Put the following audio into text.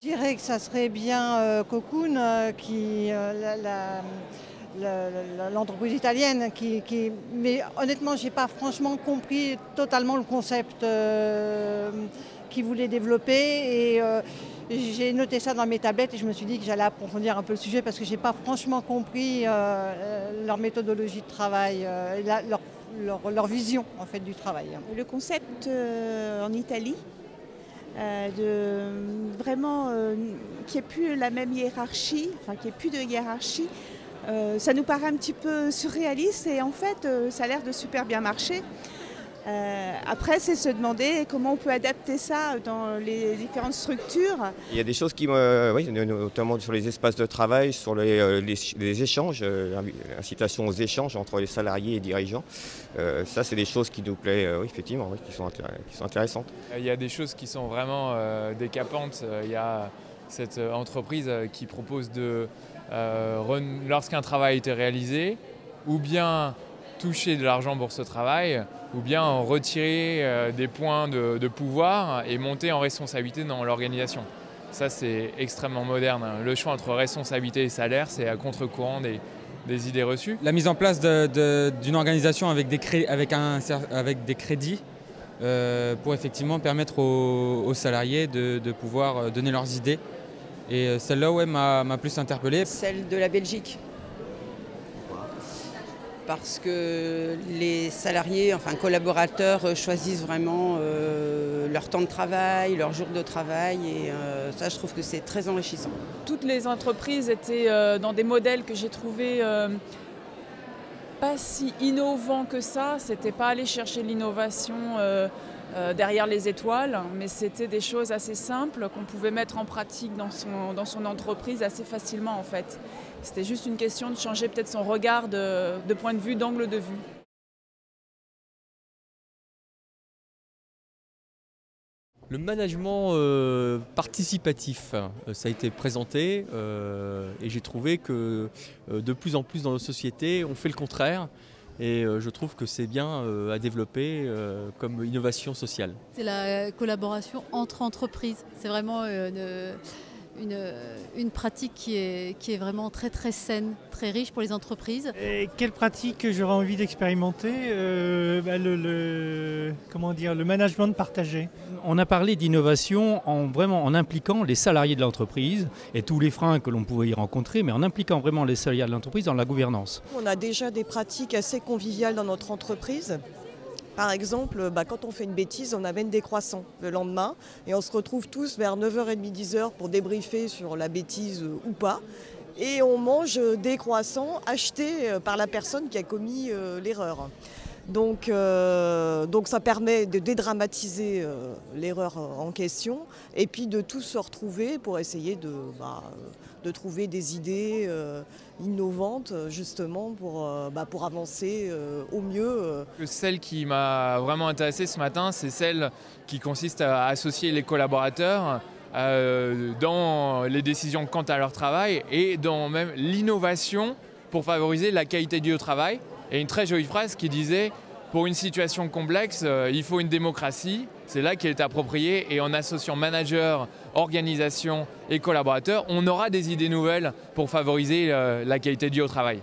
Je dirais que ça serait bien Cocoon, l'entreprise italienne. Mais honnêtement, je n'ai pas franchement compris totalement le concept qu'ils voulaient développer. J'ai noté ça dans mes tablettes et je me suis dit que j'allais approfondir un peu le sujet parce que je n'ai pas franchement compris leur méthodologie de travail, leur vision en fait, du travail. Le concept en Italie, vraiment qu'il n'y ait plus la même hiérarchie, enfin qu'il n'y ait plus de hiérarchie, ça nous paraît un petit peu surréaliste et en fait ça a l'air de super bien marcher. Après, c'est se demander comment on peut adapter ça dans les différentes structures. Il y a des choses oui, notamment sur les espaces de travail, sur les échanges, l'incitation aux échanges entre les salariés et dirigeants. Ça, c'est des choses qui nous plaisent, oui, effectivement, oui, qui sont intéressantes. Il y a des choses qui sont vraiment décapantes. Il y a cette entreprise qui propose lorsqu'un travail était réalisé, ou bien toucher de l'argent pour ce travail, ou bien en retirer des points de pouvoir et monter en responsabilité dans l'organisation. Ça, c'est extrêmement moderne. Le choix entre responsabilité et salaire, c'est à contre-courant des idées reçues. La mise en place d'une organisation avec des crédits pour effectivement permettre aux salariés de pouvoir donner leurs idées. Et celle-là, ouais, m'a plus interpellé. Celle de la Belgique. Parce que les salariés, enfin collaborateurs, choisissent vraiment leur temps de travail, leur jour de travail et ça je trouve que c'est très enrichissant. Toutes les entreprises étaient dans des modèles que j'ai trouvés pas si innovants que ça. C'était pas aller chercher l'innovation derrière les étoiles, mais c'était des choses assez simples qu'on pouvait mettre en pratique dans son entreprise assez facilement en fait. C'était juste une question de changer peut-être son regard de point de vue, d'angle de vue. Le management participatif, ça a été présenté et j'ai trouvé que de plus en plus dans nos sociétés, on fait le contraire. Et je trouve que c'est bien à développer comme innovation sociale. C'est la collaboration entre entreprises. C'est vraiment une pratique qui est vraiment très très saine, très riche pour les entreprises. Et quelle pratique j'aurais envie d'expérimenter le management partagé. On a parlé d'innovation en impliquant les salariés de l'entreprise et tous les freins que l'on pouvait y rencontrer, mais en impliquant vraiment les salariés de l'entreprise dans la gouvernance. On a déjà des pratiques assez conviviales dans notre entreprise. Par exemple, quand on fait une bêtise, on amène des croissants le lendemain et on se retrouve tous vers 9h30, 10h pour débriefer sur la bêtise ou pas. Et on mange des croissants achetés par la personne qui a commis l'erreur. Donc ça permet de dédramatiser l'erreur en question et puis de tous se retrouver pour essayer de trouver des idées innovantes justement pour avancer au mieux. Celle qui m'a vraiment intéressé ce matin, c'est celle qui consiste à associer les collaborateurs dans les décisions quant à leur travail et dans même l'innovation pour favoriser la qualité du travail. Et une très jolie phrase qui disait « Pour une situation complexe, il faut une démocratie ». C'est là qu'elle est appropriée et en associant managers, organisations et collaborateurs, on aura des idées nouvelles pour favoriser la qualité du travail.